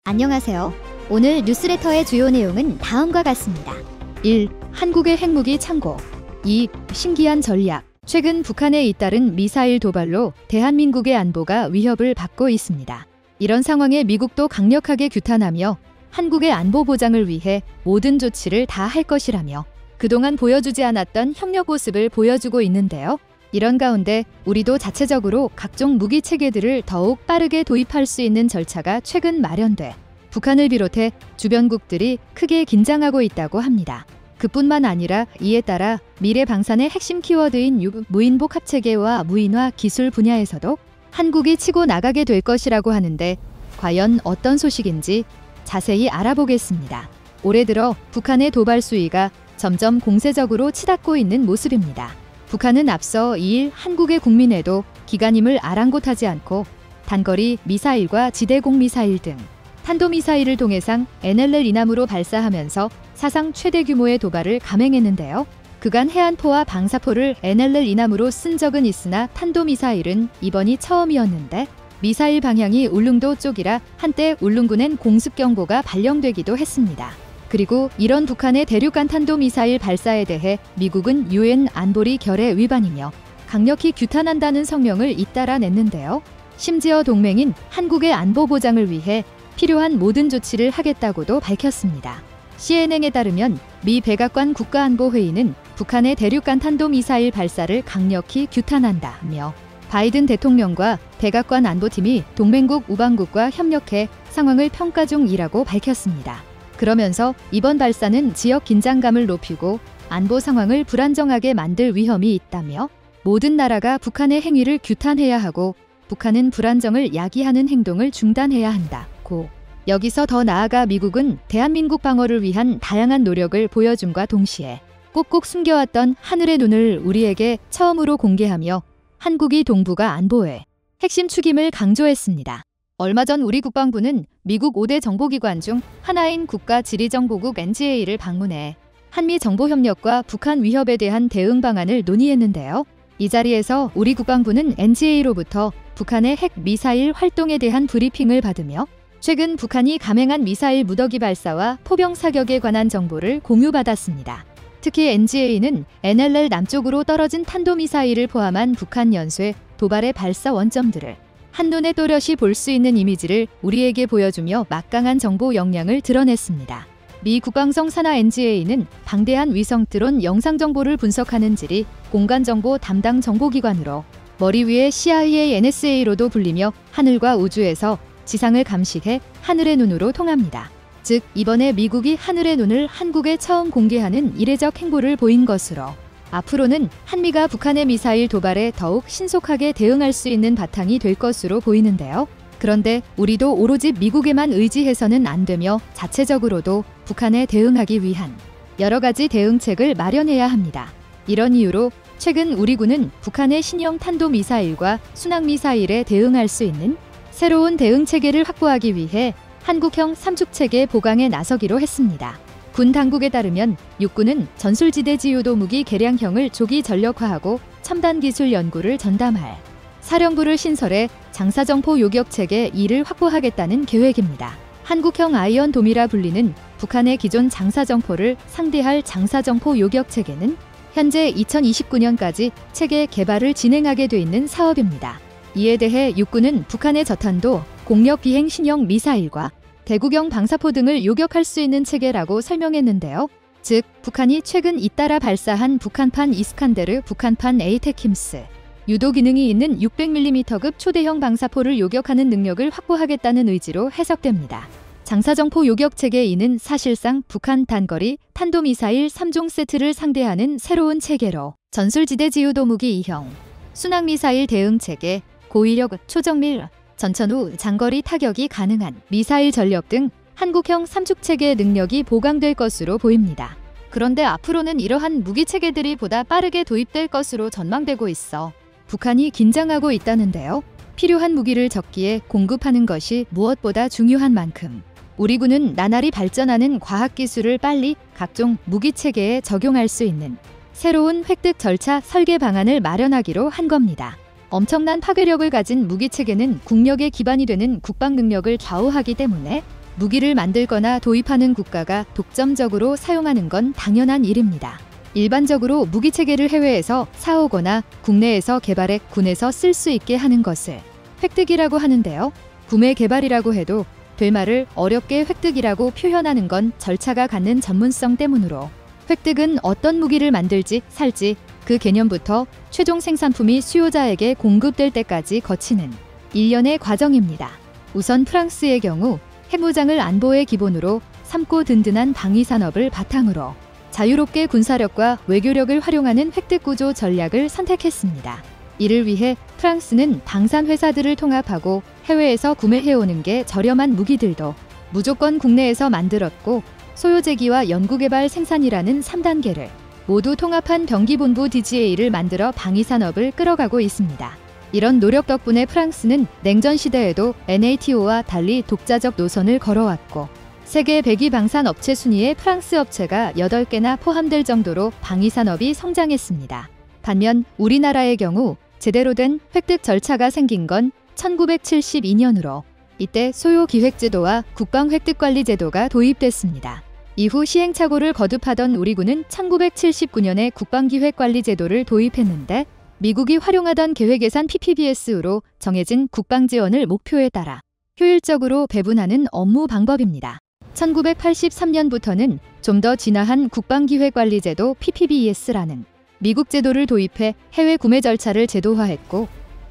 안녕하세요. 오늘 뉴스레터의 주요 내용은 다음과 같습니다. 1. 한국의 핵무기 창고. 2. 신기한 전략. 최근 북한에 잇따른 미사일 도발로 대한민국의 안보가 위협을 받고 있습니다. 이런 상황에 미국도 강력하게 규탄하며 한국의 안보 보장을 위해 모든 조치를 다 할 것이라며 그동안 보여주지 않았던 협력 모습을 보여주고 있는데요. 이런 가운데 우리도 자체적으로 각종 무기 체계들을 더욱 빠르게 도입할 수 있는 절차가 최근 마련돼 북한을 비롯해 주변국들이 크게 긴장하고 있다고 합니다. 그뿐만 아니라 이에 따라 미래 방산의 핵심 키워드인 무인복 합체계와 무인화 기술 분야에서도 한국이 치고 나가게 될 것이라고 하는데 과연 어떤 소식인지 자세히 알아보겠습니다. 올해 들어 북한의 도발 수위가 점점 공세적으로 치닫고 있는 모습입니다. 북한은 앞서 2일 한국의 국민에도 기간임을 아랑곳하지 않고 단거리 미사일과 지대공 미사일 등 탄도미사일을 동해상 NLL 이남으로 발사하면서 사상 최대 규모의 도발을 감행했는데요. 그간 해안포와 방사포를 NLL 이남으로 쓴 적은 있으나 탄도미사일은 이번이 처음이었는데 미사일 방향이 울릉도 쪽이라 한때 울릉군엔 공습경보가 발령되기도 했습니다. 그리고 이런 북한의 대륙간 탄도미사일 발사에 대해 미국은 UN 안보리 결의 위반이며 강력히 규탄한다는 성명을 잇따라 냈는데요. 심지어 동맹인 한국의 안보 보장을 위해 필요한 모든 조치를 하겠다고도 밝혔습니다. CNN에 따르면 미 백악관 국가안보회의는 북한의 대륙간 탄도미사일 발사를 강력히 규탄한다며 바이든 대통령과 백악관 안보팀이 동맹국 우방국과 협력해 상황을 평가 중이라고 밝혔습니다. 그러면서 이번 발사는 지역 긴장감을 높이고 안보 상황을 불안정하게 만들 위험이 있다며 모든 나라가 북한의 행위를 규탄해야 하고 북한은 불안정을 야기하는 행동을 중단해야 한다고. 여기서 더 나아가 미국은 대한민국 방어를 위한 다양한 노력을 보여줌과 동시에 꼭꼭 숨겨왔던 하늘의 눈을 우리에게 처음으로 공개하며 한국이 동북아 안보의 핵심 축임을 강조했습니다. 얼마 전 우리 국방부는 미국 5대 정보기관 중 하나인 국가지리정보국 NGA를 방문해 한미 정보협력과 북한 위협에 대한 대응 방안을 논의했는데요. 이 자리에서 우리 국방부는 NGA로부터 북한의 핵 미사일 활동에 대한 브리핑을 받으며 최근 북한이 감행한 미사일 무더기 발사와 포병 사격에 관한 정보를 공유받았습니다. 특히 NGA는 NLL 남쪽으로 떨어진 탄도미사일을 포함한 북한 연쇄 도발의 발사 원점들을 한눈에 또렷이 볼 수 있는 이미지를 우리에게 보여주며 막강한 정보 역량을 드러냈습니다. 미 국방성 산하 NGA는 방대한 위성 드론 영상 정보를 분석하는 질이 공간정보 담당 정보기관으로 머리 위에 CIA, NSA로도 불리며 하늘과 우주에서 지상을 감시해 하늘의 눈으로 통합니다. 즉 이번에 미국이 하늘의 눈을 한국에 처음 공개하는 이례적 행보를 보인 것으로 앞으로는 한미가 북한의 미사일 도발에 더욱 신속하게 대응할 수 있는 바탕이 될 것으로 보이는데요. 그런데 우리도 오로지 미국에만 의지해서는 안 되며 자체적으로도 북한에 대응하기 위한 여러 가지 대응책을 마련해야 합니다. 이런 이유로 최근 우리 군은 북한의 신형 탄도미사일과 순항미사일에 대응할 수 있는 새로운 대응체계를 확보하기 위해 한국형 삼축체계 보강에 나서기로 했습니다. 군 당국에 따르면 육군은 전술지대지유도 무기 개량형을 조기 전력화하고 첨단 기술 연구를 전담할 사령부를 신설해 장사정포 요격체계 2를 확보하겠다는 계획입니다. 한국형 아이언돔이라 불리는 북한의 기존 장사정포를 상대할 장사정포 요격체계는 현재 2029년까지 체계 개발을 진행하게 돼 있는 사업입니다. 이에 대해 육군은 북한의 저탄도 공력 비행 신형 미사일과 대구경 방사포 등을 요격할 수 있는 체계라고 설명했는데요. 즉 북한이 최근 잇따라 발사한 북한판 이스칸데르, 북한판 에이테킴스, 유도 기능이 있는 600mm급 초대형 방사포를 요격하는 능력을 확보하겠다는 의지로 해석됩니다. 장사정포 요격체계 2는 사실상 북한 단거리 탄도미사일 3종 세트를 상대하는 새로운 체계로 전술지대지유도 무기 2형, 순항미사일 대응체계, 고위력 초정밀 전천후 장거리 타격이 가능한 미사일 전력 등 한국형 삼축체계의 능력이 보강될 것으로 보입니다. 그런데 앞으로는 이러한 무기체계들이 보다 빠르게 도입될 것으로 전망되고 있어 북한이 긴장하고 있다는데요. 필요한 무기를 적기에 공급하는 것이 무엇보다 중요한 만큼 우리 군은 나날이 발전하는 과학기술을 빨리 각종 무기체계에 적용할 수 있는 새로운 획득 절차 설계 방안을 마련하기로 한 겁니다. 엄청난 파괴력을 가진 무기체계는 국력의 기반이 되는 국방 능력을 좌우하기 때문에 무기를 만들거나 도입하는 국가가 독점적으로 사용하는 건 당연한 일입니다. 일반적으로 무기체계를 해외에서 사오거나 국내에서 개발해 군에서 쓸 수 있게 하는 것을 획득이라고 하는데요. 구매 개발이라고 해도 될 말을 어렵게 획득이라고 표현하는 건 절차가 갖는 전문성 때문으로 획득은 어떤 무기를 만들지 살지 그 개념부터 최종 생산품이 수요자에게 공급될 때까지 거치는 일련의 과정입니다. 우선 프랑스의 경우 핵무장을 안보의 기본으로 삼고 든든한 방위산업을 바탕으로 자유롭게 군사력과 외교력을 활용하는 획득구조 전략을 선택했습니다. 이를 위해 프랑스는 방산회사들을 통합하고 해외에서 구매해오는 게 저렴한 무기들도 무조건 국내에서 만들었고 소요제기와 연구개발 생산이라는 3단계를 모두 통합한 병기본부 DGA를 만들어 방위산업을 끌어가고 있습니다. 이런 노력 덕분에 프랑스는 냉전 시대에도 NATO와 달리 독자적 노선을 걸어왔고 세계 100위 방산 업체 순위에 프랑스 업체가 8개나 포함될 정도로 방위산업이 성장했습니다. 반면 우리나라의 경우 제대로 된 획득 절차가 생긴 건 1972년으로 이때 소요기획제도와 국방획득관리제도가 도입됐습니다. 이후 시행착오를 거듭하던 우리 군은 1979년에 국방기획관리제도를 도입했는데 미국이 활용하던 계획예산 PPBS로 정해진 국방지원을 목표에 따라 효율적으로 배분하는 업무 방법입니다. 1983년부터는 좀 더 진화한 국방기획관리제도 PPBES라는 미국 제도를 도입해 해외 구매 절차를 제도화했고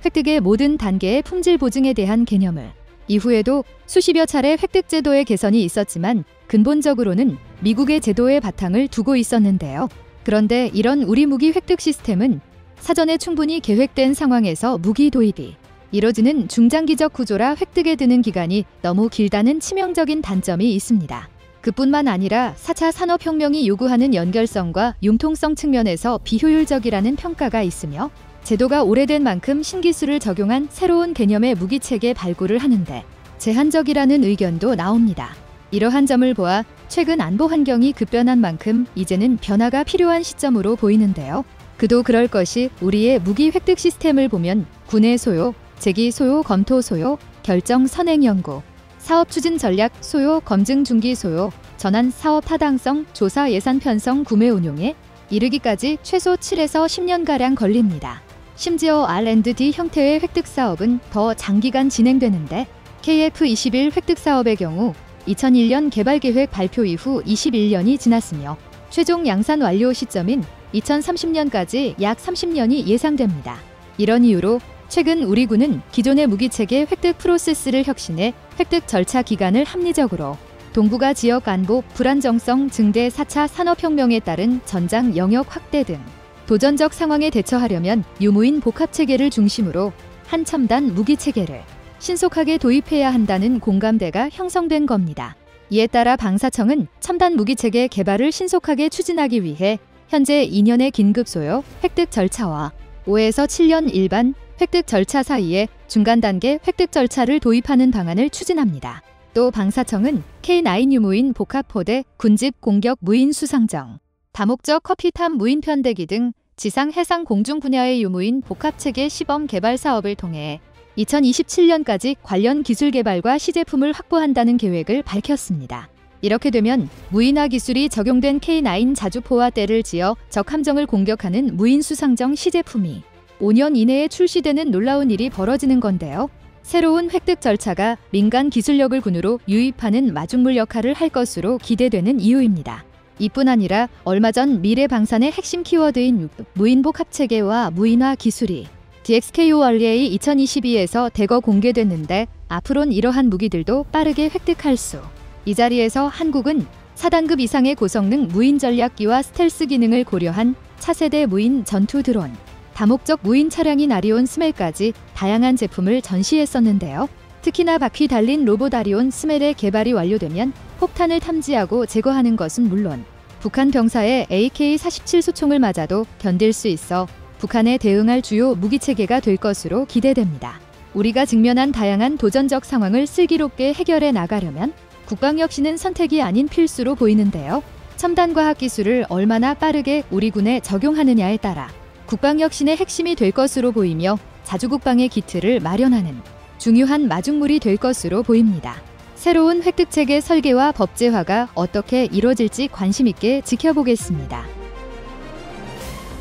획득의 모든 단계의 품질 보증에 대한 개념을 이후에도 수십여 차례 획득 제도의 개선이 있었지만 근본적으로는 미국의 제도의 바탕을 두고 있었는데요. 그런데 이런 우리 무기 획득 시스템은 사전에 충분히 계획된 상황에서 무기 도입이 이뤄지는 중장기적 구조라 획득에 드는 기간이 너무 길다는 치명적인 단점이 있습니다. 그뿐만 아니라 4차 산업혁명이 요구하는 연결성과 융통성 측면에서 비효율적이라는 평가가 있으며 제도가 오래된 만큼 신기술을 적용한 새로운 개념의 무기체계 발굴을 하는데 제한적이라는 의견도 나옵니다. 이러한 점을 보아 최근 안보 환경이 급변한 만큼 이제는 변화가 필요한 시점으로 보이는데요. 그도 그럴 것이 우리의 무기 획득 시스템을 보면 군의 소요, 제기 소요, 검토 소요, 결정 선행 연구, 사업 추진 전략 소요, 검증 중기 소요, 전환 사업 타당성, 조사 예산 편성, 구매 운용에 이르기까지 최소 7에서 10년가량 걸립니다. 심지어 R&D 형태의 획득 사업은 더 장기간 진행되는데 KF-21 획득 사업의 경우 2001년 개발계획 발표 이후 21년이 지났으며 최종 양산 완료 시점인 2030년까지 약 30년이 예상됩니다. 이런 이유로 최근 우리 군은 기존의 무기체계 획득 프로세스를 혁신해 획득 절차 기간을 합리적으로 동북아 지역 안보 불안정성 증대 4차 산업혁명에 따른 전장 영역 확대 등 도전적 상황에 대처하려면 유무인 복합체계를 중심으로 한 첨단 무기체계를 신속하게 도입해야 한다는 공감대가 형성된 겁니다. 이에 따라 방사청은 첨단 무기체계 개발을 신속하게 추진하기 위해 현재 2년의 긴급소요 획득 절차와 5에서 7년 일반 획득 절차 사이에 중간 단계 획득 절차를 도입하는 방안을 추진합니다. 또 방사청은 K9 유무인 복합포대 군집 공격 무인 수상정, 다목적 커피탑 무인 편대기 등 지상 해상 공중 분야의 유무인 복합체계 시범 개발 사업을 통해 2027년까지 관련 기술 개발과 시제품을 확보한다는 계획을 밝혔습니다. 이렇게 되면 무인화 기술이 적용된 K9 자주포와 떼를 지어 적 함정을 공격하는 무인 수상정 시제품이 5년 이내에 출시되는 놀라운 일이 벌어지는 건데요. 새로운 획득 절차가 민간 기술력을 군으로 유입하는 마중물 역할을 할 것으로 기대되는 이유입니다. 이뿐 아니라 얼마 전 미래 방산의 핵심 키워드인 무인복합체계와 무인화 기술이 DXKORA 2022에서 대거 공개됐는데 앞으론 이러한 무기들도 빠르게 획득할 수. 이 자리에서 한국은 4단급 이상의 고성능 무인 전략기와 스텔스 기능을 고려한 차세대 무인 전투 드론, 다목적 무인 차량인 아리온 스멜까지 다양한 제품을 전시했었는데요. 특히나 바퀴 달린 로봇 아리온 스멜의 개발이 완료되면 폭탄을 탐지하고 제거하는 것은 물론 북한 병사의 AK-47 소총을 맞아도 견딜 수 있어 북한에 대응할 주요 무기체계가 될 것으로 기대됩니다. 우리가 직면한 다양한 도전적 상황을 슬기롭게 해결해 나가려면 국방혁신은 선택이 아닌 필수로 보이는데요. 첨단 과학 기술을 얼마나 빠르게 우리 군에 적용하느냐에 따라 국방혁신의 핵심이 될 것으로 보이며 자주국방의 기틀을 마련하는 중요한 마중물이 될 것으로 보입니다. 새로운 획득체계 설계와 법제화가 어떻게 이뤄질지 관심있게 지켜보겠습니다.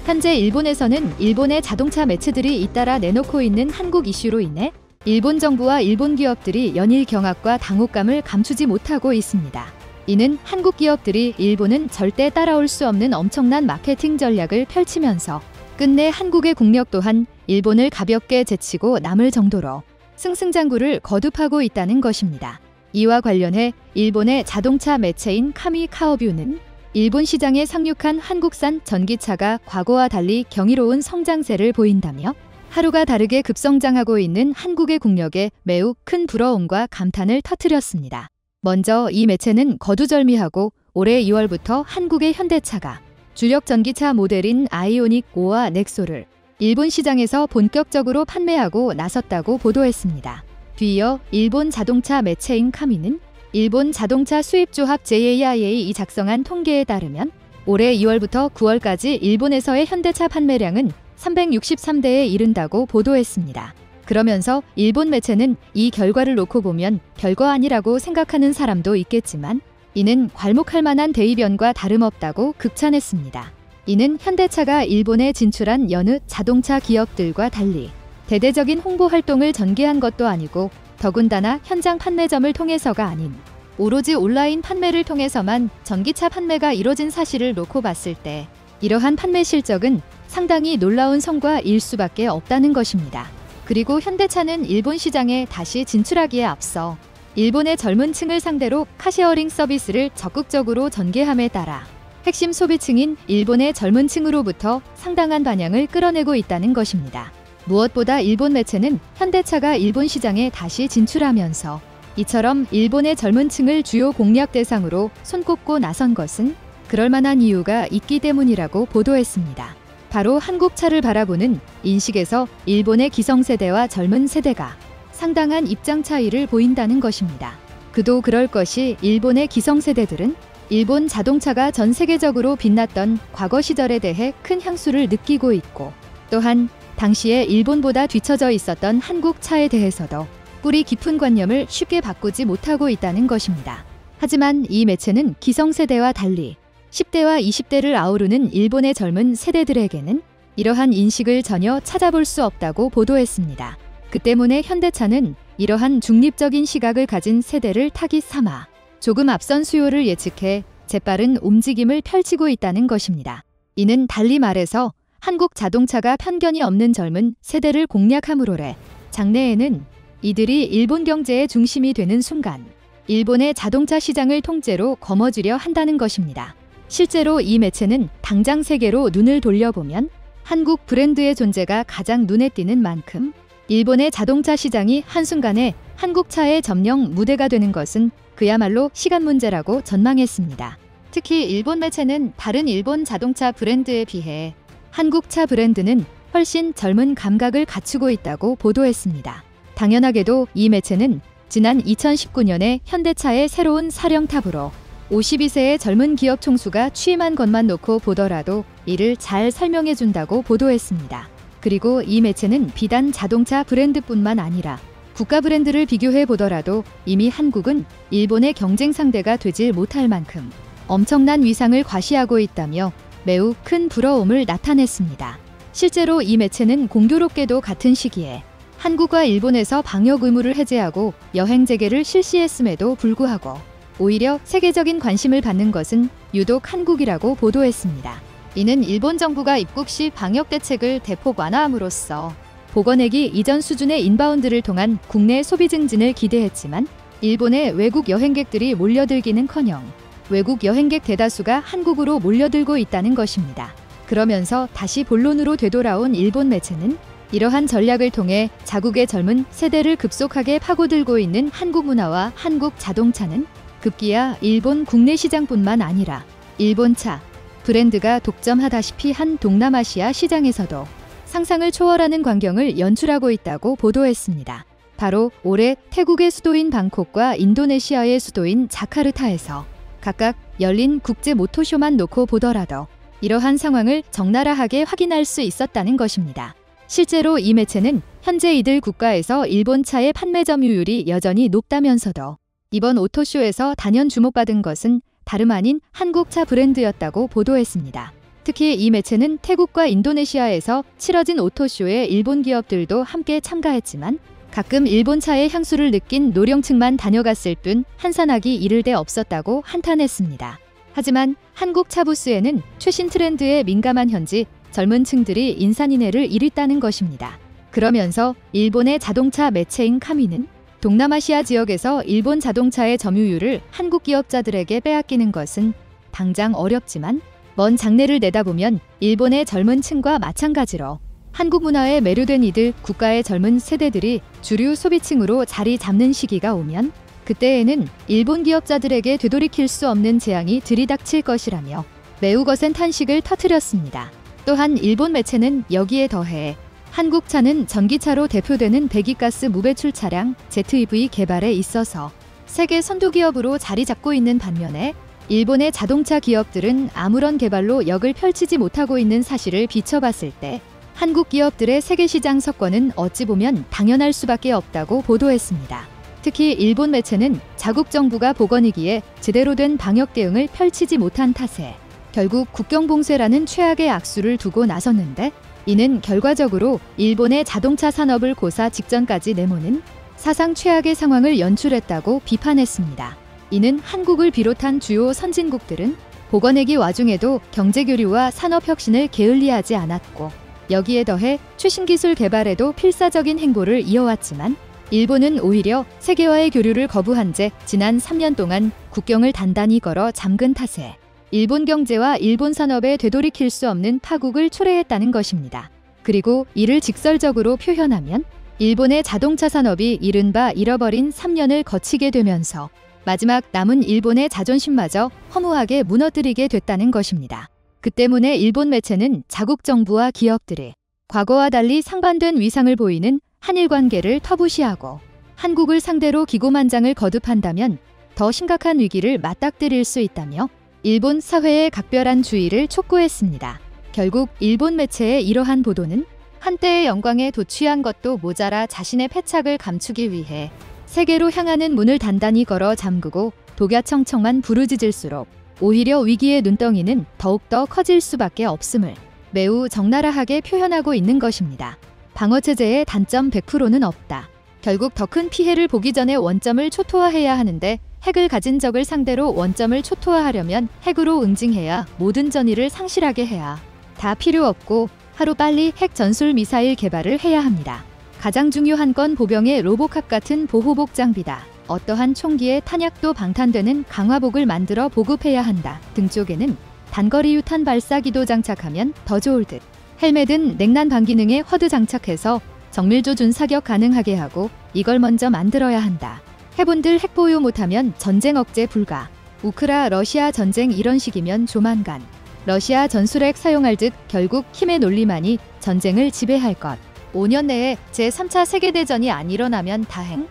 현재 일본에서는 일본의 자동차 매체들이 잇따라 내놓고 있는 한국 이슈로 인해 일본 정부와 일본 기업들이 연일 경악과 당혹감을 감추지 못하고 있습니다. 이는 한국 기업들이 일본은 절대 따라올 수 없는 엄청난 마케팅 전략을 펼치면서 끝내 한국의 국력 또한 일본을 가볍게 제치고 남을 정도로 승승장구를 거듭하고 있다는 것입니다. 이와 관련해 일본의 자동차 매체인 카미카워뷰는 일본 시장에 상륙한 한국산 전기차가 과거와 달리 경이로운 성장세를 보인다며 하루가 다르게 급성장하고 있는 한국의 국력에 매우 큰 부러움과 감탄을 터뜨렸습니다. 먼저 이 매체는 거두절미하고 올해 2월부터 한국의 현대차가 주력 전기차 모델인 아이오닉 5와 넥소를 일본 시장에서 본격적으로 판매하고 나섰다고 보도했습니다. 뒤이어 일본 자동차 매체인 카미는 일본 자동차 수입조합 JAIA이 작성한 통계에 따르면 올해 2월부터 9월까지 일본에서의 현대차 판매량은 363대에 이른다고 보도했습니다. 그러면서 일본 매체는 이 결과를 놓고 보면 별거 아니라고 생각하는 사람도 있겠지만 이는 괄목할 만한 대이변과 다름없다고 극찬했습니다. 이는 현대차가 일본에 진출한 여느 자동차 기업들과 달리 대대적인 홍보 활동을 전개한 것도 아니고 더군다나 현장 판매점을 통해서가 아닌 오로지 온라인 판매를 통해서만 전기차 판매가 이뤄진 사실을 놓고 봤을 때 이러한 판매 실적은 상당히 놀라운 성과일 수밖에 없다는 것입니다. 그리고 현대차는 일본 시장에 다시 진출하기에 앞서 일본의 젊은 층을 상대로 카쉐어링 서비스를 적극적으로 전개함에 따라 핵심 소비층인 일본의 젊은 층으로부터 상당한 반향을 끌어내고 있다는 것입니다. 무엇보다 일본 매체는 현대차가 일본 시장에 다시 진출하면서 이처럼 일본의 젊은 층을 주요 공략 대상으로 손꼽고 나선 것은 그럴만한 이유가 있기 때문이라고 보도했습니다. 바로 한국차를 바라보는 인식에서 일본의 기성세대와 젊은 세대가 상당한 입장 차이를 보인다는 것입니다. 그도 그럴 것이 일본의 기성세대들은 일본 자동차가 전 세계적으로 빛났던 과거 시절에 대해 큰 향수를 느끼고 있고 또한 당시에 일본보다 뒤처져 있었던 한국 차에 대해서도 뿌리 깊은 관념을 쉽게 바꾸지 못하고 있다는 것입니다. 하지만 이 매체는 기성세대와 달리 10대와 20대를 아우르는 일본의 젊은 세대들에게는 이러한 인식을 전혀 찾아볼 수 없다고 보도했습니다. 그 때문에 현대차는 이러한 중립적인 시각을 가진 세대를 타깃 삼아 조금 앞선 수요를 예측해 재빠른 움직임을 펼치고 있다는 것입니다. 이는 달리 말해서 한국 자동차가 편견이 없는 젊은 세대를 공략함으로래 장래에는 이들이 일본 경제의 중심이 되는 순간 일본의 자동차 시장을 통째로 거머쥐려 한다는 것입니다. 실제로 이 매체는 당장 세계로 눈을 돌려보면 한국 브랜드의 존재가 가장 눈에 띄는 만큼 일본의 자동차 시장이 한순간에 한국차의 점령 무대가 되는 것은 그야말로 시간 문제라고 전망했습니다. 특히 일본 매체는 다른 일본 자동차 브랜드에 비해 한국차 브랜드는 훨씬 젊은 감각을 갖추고 있다고 보도했습니다. 당연하게도 이 매체는 지난 2019년에 현대차의 새로운 사령탑으로 52세의 젊은 기업 총수가 취임한 것만 놓고 보더라도 이를 잘 설명해준다고 보도했습니다. 그리고 이 매체는 비단 자동차 브랜드뿐만 아니라 국가 브랜드를 비교해 보더라도 이미 한국은 일본의 경쟁 상대가 되질 못할 만큼 엄청난 위상을 과시하고 있다며 매우 큰 부러움을 나타냈습니다. 실제로 이 매체는 공교롭게도 같은 시기에 한국과 일본에서 방역 의무를 해제하고 여행 재개를 실시했음에도 불구하고 오히려 세계적인 관심을 받는 것은 유독 한국이라고 보도했습니다. 이는 일본 정부가 입국 시 방역 대책을 대폭 완화함으로써 복원하기 이전 수준의 인바운드를 통한 국내 소비 증진을 기대했지만 일본의 외국 여행객들이 몰려들기는커녕 외국 여행객 대다수가 한국으로 몰려들고 있다는 것입니다. 그러면서 다시 본론으로 되돌아온 일본 매체는 이러한 전략을 통해 자국의 젊은 세대를 급속하게 파고들고 있는 한국 문화와 한국 자동차는 급기야 일본 국내 시장뿐만 아니라 일본차 브랜드가 독점하다시피 한 동남아시아 시장에서도 상상을 초월하는 광경을 연출하고 있다고 보도했습니다. 바로 올해 태국의 수도인 방콕과 인도네시아의 수도인 자카르타에서 각각 열린 국제 모토쇼만 놓고 보더라도 이러한 상황을 적나라하게 확인할 수 있었다는 것입니다. 실제로 이 매체는 현재 이들 국가에서 일본차의 판매 점유율이 여전히 높다면서도 이번 오토쇼에서 단연 주목받은 것은 다름 아닌 한국차 브랜드였다고 보도했습니다. 특히 이 매체는 태국과 인도네시아에서 치러진 오토쇼에 일본 기업들도 함께 참가했지만 가끔 일본 차의 향수를 느낀 노령층만 다녀갔을 뿐 한산하기 이를 데 없었다고 한탄했습니다. 하지만 한국 차 부스에는 최신 트렌드에 민감한 현지 젊은 층들이 인산인해를 일했다는 것입니다. 그러면서 일본의 자동차 매체인 카미는 동남아시아 지역에서 일본 자동차의 점유율을 한국 기업자들에게 빼앗기는 것은 당장 어렵지만 먼 장래를 내다보면 일본의 젊은 층과 마찬가지로 한국 문화에 매료된 이들 국가의 젊은 세대들이 주류 소비층으로 자리 잡는 시기가 오면 그때에는 일본 기업자들에게 되돌이킬 수 없는 재앙이 들이닥칠 것이라며 매우 거센 탄식을 터뜨렸습니다. 또한 일본 매체는 여기에 더해 한국차는 전기차로 대표되는 배기가스 무배출 차량 ZEV 개발에 있어서 세계 선두기업으로 자리 잡고 있는 반면에 일본의 자동차 기업들은 아무런 개발로 역을 펼치지 못하고 있는 사실을 비춰봤을 때 한국 기업들의 세계시장 석권은 어찌 보면 당연할 수밖에 없다고 보도했습니다. 특히 일본 매체는 자국 정부가 보건이기에 제대로 된 방역 대응을 펼치지 못한 탓에 결국 국경봉쇄라는 최악의 악수를 두고 나섰는데 이는 결과적으로 일본의 자동차 산업을 고사 직전까지 내모는 사상 최악의 상황을 연출했다고 비판했습니다. 이는 한국을 비롯한 주요 선진국들은 보건액이 와중에도 경제교류와 산업혁신을 게을리하지 않았고 여기에 더해 최신 기술 개발에도 필사적인 행보를 이어왔지만 일본은 오히려 세계와의 교류를 거부한 채 지난 3년 동안 국경을 단단히 걸어 잠근 탓에 일본 경제와 일본 산업에 되돌이킬 수 없는 파국을 초래했다는 것입니다. 그리고 이를 직설적으로 표현하면 일본의 자동차 산업이 이른바 잃어버린 3년을 거치게 되면서 마지막 남은 일본의 자존심마저 허무하게 무너뜨리게 됐다는 것입니다. 그 때문에 일본 매체는 자국 정부와 기업들이 과거와 달리 상반된 위상을 보이는 한일 관계를 터부시하고 한국을 상대로 기고만장을 거듭한다면 더 심각한 위기를 맞닥뜨릴 수 있다며 일본 사회의 각별한 주의를 촉구했습니다. 결국 일본 매체의 이러한 보도는 한때의 영광에 도취한 것도 모자라 자신의 패착을 감추기 위해 세계로 향하는 문을 단단히 걸어 잠그고 독야청청만 부르짖을수록 오히려 위기의 눈덩이는 더욱더 커질 수밖에 없음을 매우 적나라하게 표현하고 있는 것입니다. 방어체제의 단점 100%는 없다. 결국 더 큰 피해를 보기 전에 원점을 초토화해야 하는데 핵을 가진 적을 상대로 원점을 초토화하려면 핵으로 응징해야 모든 전의를 상실하게 해야 다 필요 없고 하루빨리 핵 전술 미사일 개발을 해야 합니다. 가장 중요한 건 보병의 로보캅 같은 보호복 장비다. 어떠한 총기의 탄약도 방탄되는 강화복을 만들어 보급해야 한다. 등 쪽에는 단거리 유탄 발사기도 장착하면 더 좋을 듯. 헬멧은 냉난 반기능에 허드 장착해서 정밀조준 사격 가능하게 하고 이걸 먼저 만들어야 한다. 해본들 핵 보유 못하면 전쟁 억제 불가. 우크라 러시아 전쟁 이런 식이면 조만간 러시아 전술핵 사용할 듯 결국 힘의 논리만이 전쟁을 지배할 것. 5년 내에 제3차 세계대전이 안 일어나면 다행?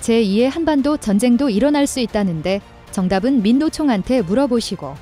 제2의 한반도 전쟁도 일어날 수 있다는데 정답은 민노총한테 물어보시고